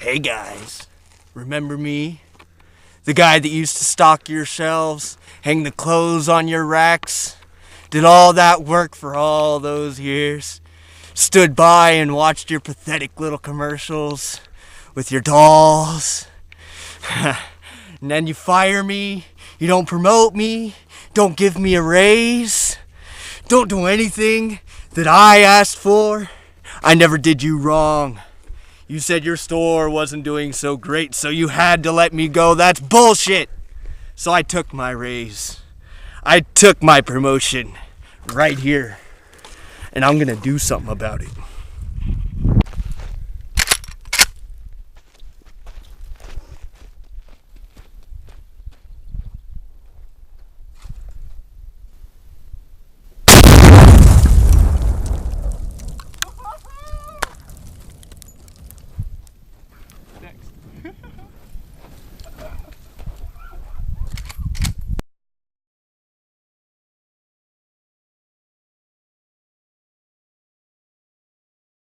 Hey guys, remember me? The guy that used to stock your shelves, hang the clothes on your racks, did all that work for all those years, stood by and watched your pathetic little commercials with your dolls. And then you fire me, you don't promote me, don't give me a raise, don't do anything that I asked for. I never did you wrong. You said your store wasn't doing so great, so you had to let me go. That's bullshit. So I took my raise. I took my promotion right here. And I'm gonna do something about it.